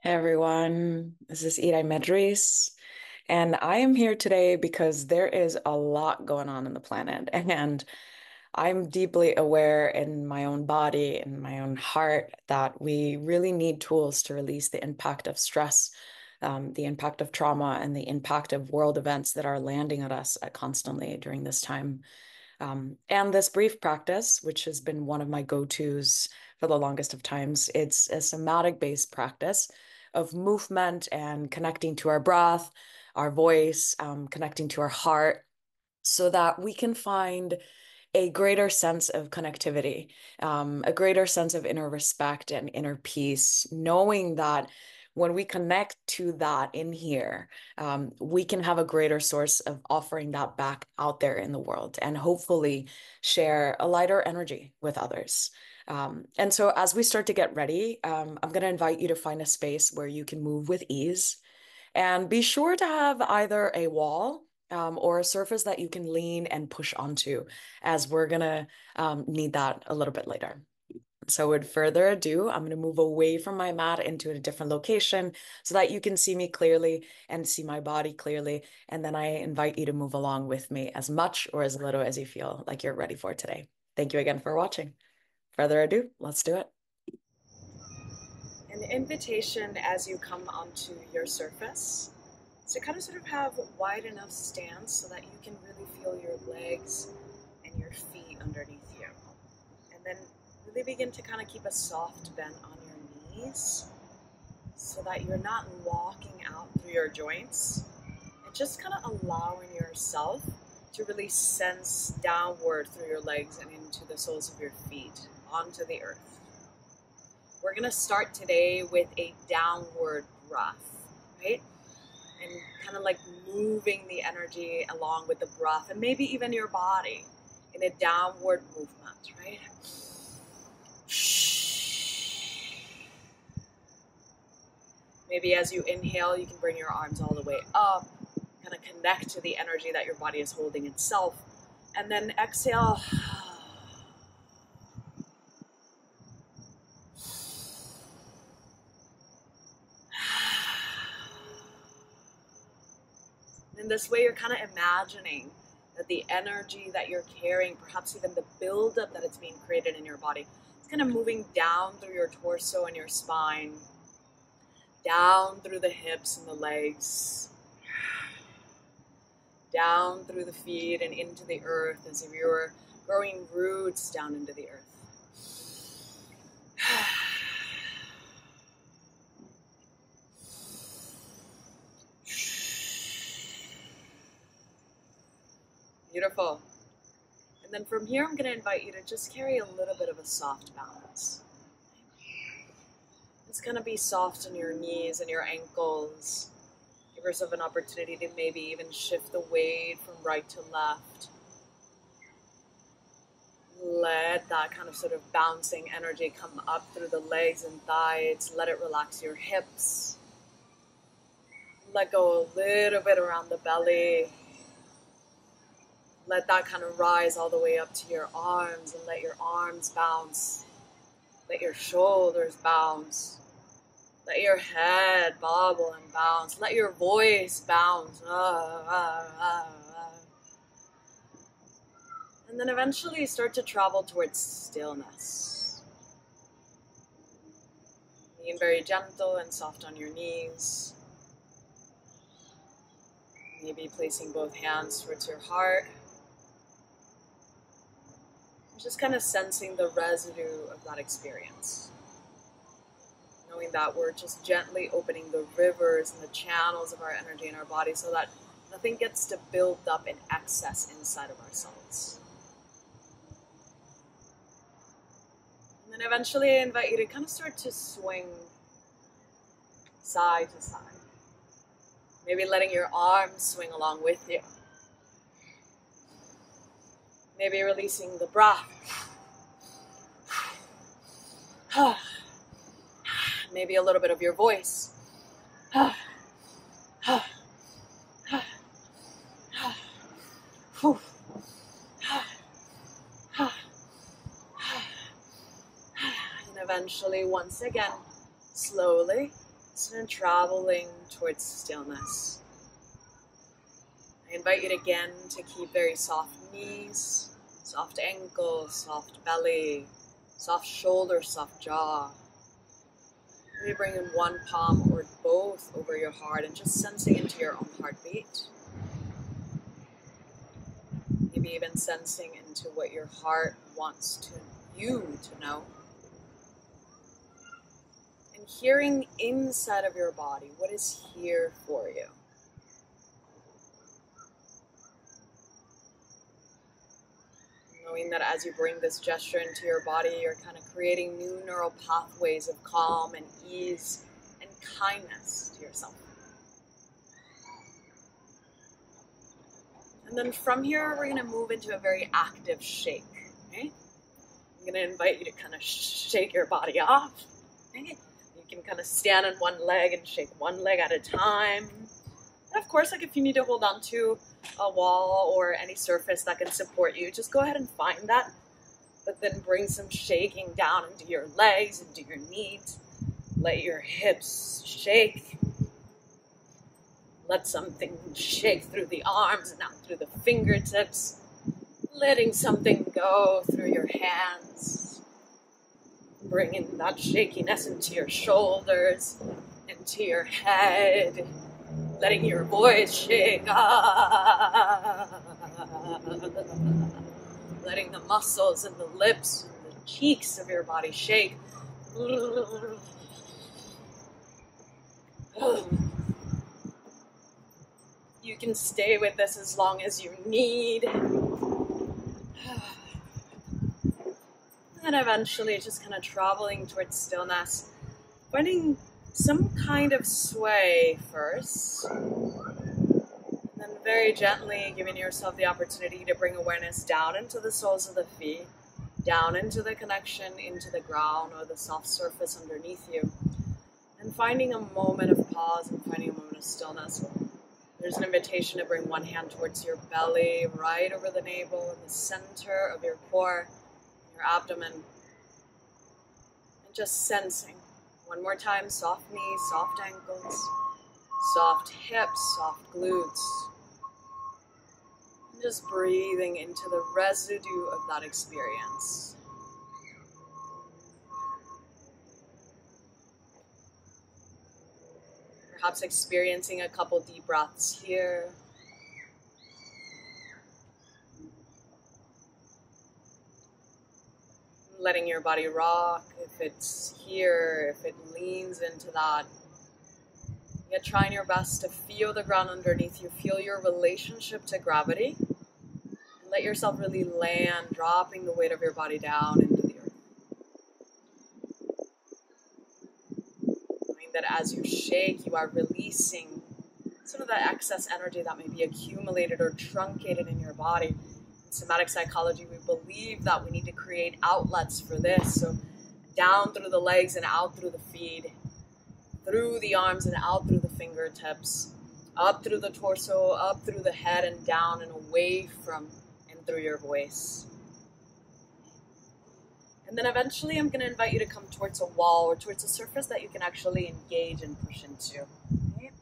Hey everyone, this is Iraimer, and I am here today because there is a lot going on in the planet, and I'm deeply aware in my own body and my own heart that we really need tools to release the impact of stress, the impact of trauma, and the impact of world events that are landing at us constantly during this time. And this brief practice, which has been one of my go-tos for the longest of times, it's a somatic-based practice of movement and connecting to our breath, our voice, connecting to our heart, so that we can find a greater sense of connectivity, a greater sense of inner respect and inner peace, knowing that when we connect to that in here, we can have a greater source of offering that back out there in the world and hopefully share a lighter energy with others. And so, as we start to get ready, I'm going to invite you to find a space where you can move with ease and be sure to have either a wall or a surface that you can lean and push onto, as we're gonna need that a little bit later. So with further ado, I'm going to move away from my mat into a different location so that you can see me clearly and see my body clearly. And then I invite you to move along with me as much or as little as you feel like you're ready for today. Thank you again for watching. Further ado, let's do it. An invitation as you come onto your surface to kind of sort of have a wide enough stance so that you can really feel your legs and your feet underneath you. And then really begin to kind of keep a soft bend on your knees so that you're not walking out through your joints and just kind of allowing yourself to really sense downward through your legs and into the soles of your feet onto the earth. We're going to start today with a downward breath, right? And kind of like moving the energy along with the breath and maybe even your body in a downward movement, right? Maybe as you inhale, you can bring your arms all the way up, kind of connect to the energy that your body is holding itself. And then exhale. In this way, you're kind of imagining that the energy that you're carrying, perhaps even the buildup that it's being created in your body, it's kind of moving down through your torso and your spine, down through the hips and the legs, down through the feet and into the earth as if you were growing roots down into the earth. Beautiful. And then from here, I'm going to invite you to just carry a little bit of a soft balance. It's going to be soft in your knees and your ankles. Give yourself an opportunity to maybe even shift the weight from right to left. Let that kind of sort of bouncing energy come up through the legs and thighs. Let it relax your hips. Let go a little bit around the belly. Let that kind of rise all the way up to your arms and let your arms bounce. Let your shoulders bounce. Let your head bobble and bounce. Let your voice bounce. And then eventually start to travel towards stillness. Being very gentle and soft on your knees. Maybe placing both hands towards your heart. Just kind of sensing the residue of that experience. Knowing that we're just gently opening the rivers and the channels of our energy in our body so that nothing gets to build up in excess inside of ourselves. And then eventually I invite you to kind of start to swing side to side. Maybe letting your arms swing along with you. Maybe releasing the breath. Maybe a little bit of your voice. And eventually, once again, slowly So traveling towards stillness. I invite you again to keep very soft knees, soft ankles, soft belly, soft shoulders, soft jaw. Maybe bring in one palm or both over your heart and just sensing into your own heartbeat. Maybe even sensing into what your heart wants you to know. And hearing inside of your body, what is here for you? Knowing that as you bring this gesture into your body, you're kind of creating new neural pathways of calm and ease and kindness to yourself. And then from here, we're going to move into a very active shake. Okay? I'm going to invite you to kind of shake your body off. Okay? You can kind of stand on one leg and shake one leg at a time. And of course, like if you need to hold on to a wall or any surface that can support you, just go ahead and find that. But then bring some shaking down into your legs, into your knees. Let your hips shake. Let something shake through the arms and out through the fingertips. Letting something go through your hands. Bringing that shakiness into your shoulders, into your head. Letting your voice shake. Letting the muscles and the lips and the cheeks of your body shake. You can stay with this as long as you need. And eventually just kind of traveling towards stillness. Finding some kind of sway first. And then very gently giving yourself the opportunity to bring awareness down into the soles of the feet. Down into the connection into the ground or the soft surface underneath you. And finding a moment of pause and finding a moment of stillness. There's an invitation to bring one hand towards your belly, right over the navel, in the center of your core, your abdomen. And just sensing. One more time, soft knees, soft ankles, soft hips, soft glutes. And just breathing into the residue of that experience. Perhaps experiencing a couple deep breaths here. Letting your body rock, if it's here, if it leans into that. Yet trying your best to feel the ground underneath you, feel your relationship to gravity. And let yourself really land, dropping the weight of your body down into the earth. Knowing that as you shake, you are releasing some of that excess energy that may be accumulated or truncated in your body. In somatic psychology, we believe that we need to create outlets for this. So down through the legs and out through the feet, through the arms and out through the fingertips, up through the torso, up through the head and down and away from and through your voice. And then eventually I'm going to invite you to come towards a wall or towards a surface that you can actually engage and push into. Okay?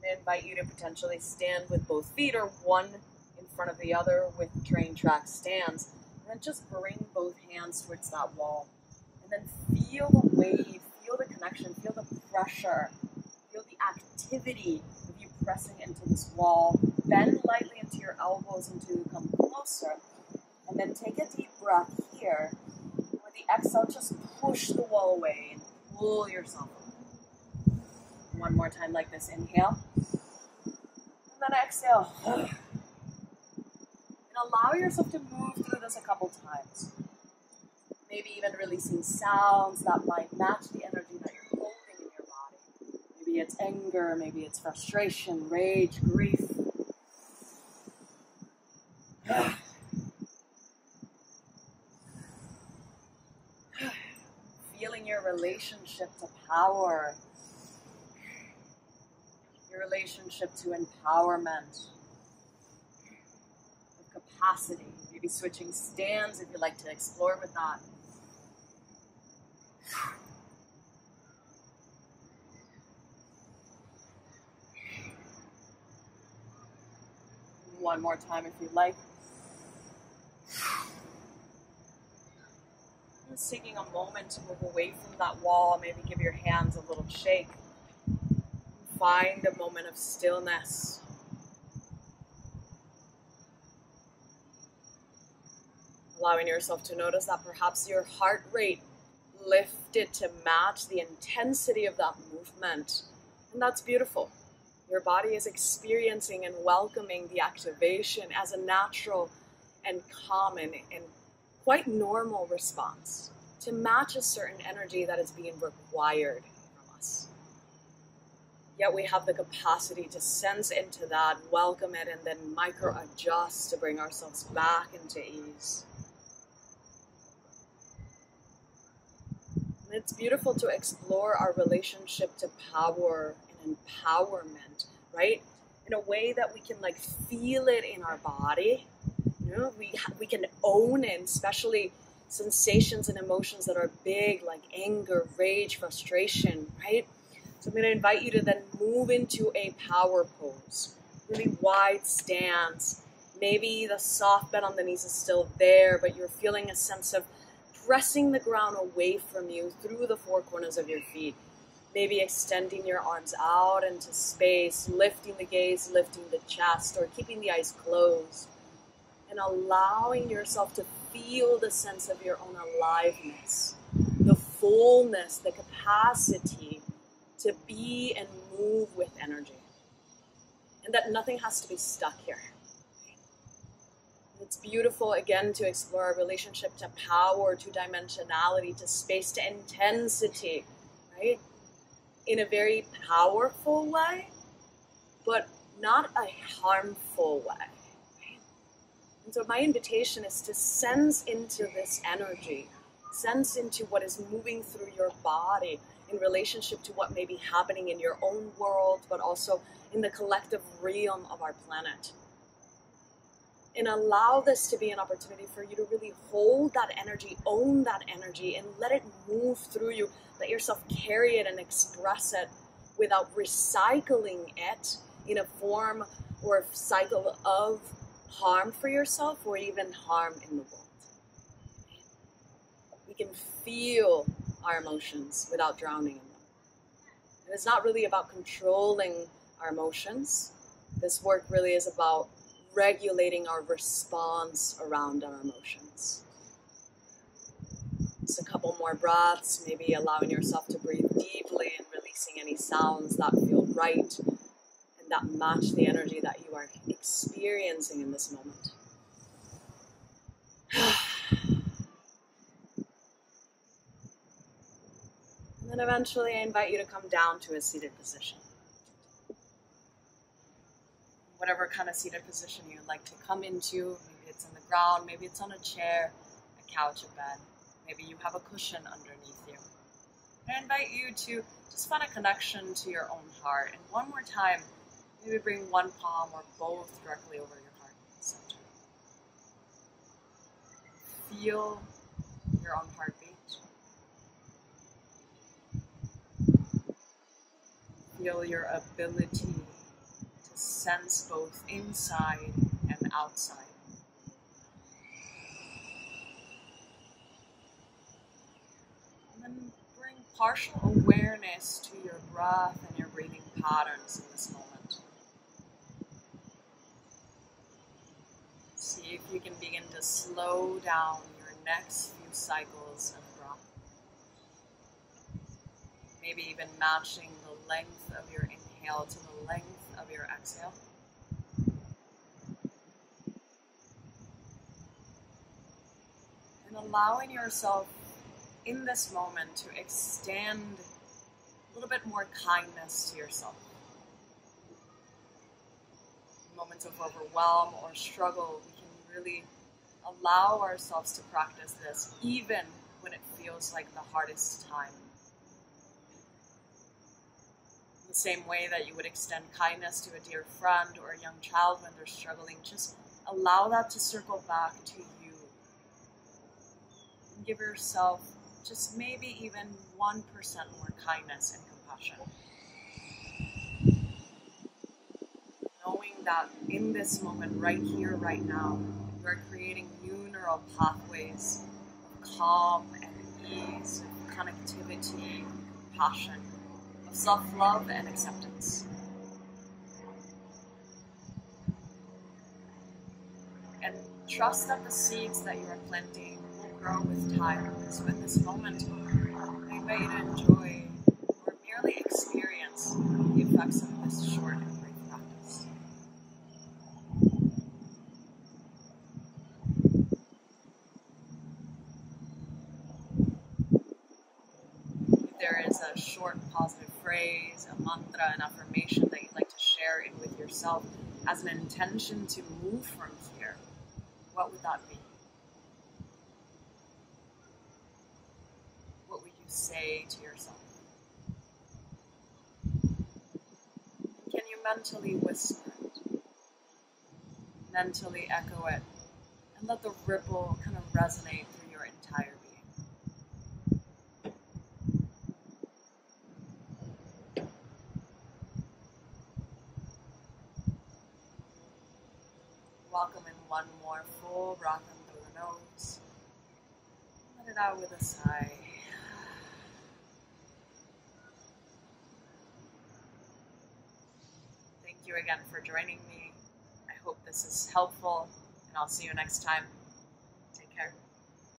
I invite you to potentially stand with both feet or one in front of the other with train track stands. And then just bring both hands towards that wall. And then feel the wave, feel the connection, feel the pressure, feel the activity of you pressing into this wall. Bend lightly into your elbows until you come closer. And then take a deep breath here. With the exhale, just push the wall away and pull yourself up. One more time like this. Inhale. And then exhale. And allow yourself to move through this a couple times. Maybe even releasing sounds that might match the energy that you're holding in your body. Maybe it's anger, maybe it's frustration, rage, grief. Feeling your relationship to power, your relationship to empowerment, capacity. Maybe switching stands if you like to explore with that. One more time if you like. Just taking a moment to move away from that wall, maybe give your hands a little shake. Find a moment of stillness. Allowing yourself to notice that perhaps your heart rate lifted to match the intensity of that movement. And that's beautiful. Your body is experiencing and welcoming the activation as a natural and common and quite normal response to match a certain energy that is being required from us. Yet we have the capacity to sense into that, welcome it, and then micro-adjust to bring ourselves back into ease. And it's beautiful to explore our relationship to power and empowerment, right? In a way that we can like feel it in our body. You know, we can own it, especially sensations and emotions that are big, like anger, rage, frustration, right? So I'm going to invite you to then move into a power pose, really wide stance. Maybe the soft bend on the knees is still there, but you're feeling a sense of pressing the ground away from you through the four corners of your feet. Maybe extending your arms out into space, lifting the gaze, lifting the chest, or keeping the eyes closed. And allowing yourself to feel the sense of your own aliveness, the fullness, the capacity to be and move with energy. And that nothing has to be stuck here. It's beautiful, again, to explore our relationship to power, to dimensionality, to space, to intensity, right? In a very powerful way, but not a harmful way. Right? And so my invitation is to sense into this energy, sense into what is moving through your body in relationship to what may be happening in your own world, but also in the collective realm of our planet. And allow this to be an opportunity for you to really hold that energy, own that energy, and let it move through you. Let yourself carry it and express it without recycling it in a form or a cycle of harm for yourself or even harm in the world. We can feel our emotions without drowning in them. And it's not really about controlling our emotions. This work really is about regulating our response around our emotions. Just a couple more breaths, maybe allowing yourself to breathe deeply and releasing any sounds that feel right and that match the energy that you are experiencing in this moment. And then eventually I invite you to come down to a seated position. Whatever kind of seated position you'd like to come into. Maybe it's on the ground, maybe it's on a chair, a couch, a bed. Maybe you have a cushion underneath you. I invite you to just find a connection to your own heart. And one more time, maybe bring one palm or both directly over your heart center. Feel your own heartbeat. Feel your ability to sense both inside and outside. And then bring partial awareness to your breath and your breathing patterns in this moment. See if you can begin to slow down your next few cycles of breath. Maybe even matching the length of your inhale to the length of your exhale. And allowing yourself in this moment to extend a little bit more kindness to yourself. In moments of overwhelm or struggle, we can really allow ourselves to practice this even when it feels like the hardest time. In the same way that you would extend kindness to a dear friend or a young child when they're struggling, just allow that to circle back to you. And give yourself just maybe even 1% more kindness and compassion. Knowing that in this moment, right here, right now, you are creating new neural pathways of calm and ease, of connectivity, passion, of self-love and acceptance. And trust that the seeds that you are planting will grow with time. So at this moment, I invite you to enjoy or merely experience the effects of this short and brief practice. If there is a short positive phrase, a mantra, an affirmation that you'd like to share in with yourself as an intention to move from here, what would that be? What would you say to yourself? Can you mentally whisper it? Mentally echo it? And let the ripple kind of resonate through your entire being. Welcome in one more full breath in through the nose. Let it out with a sigh. Thank you again for joining me. I hope this is helpful, and I'll see you next time.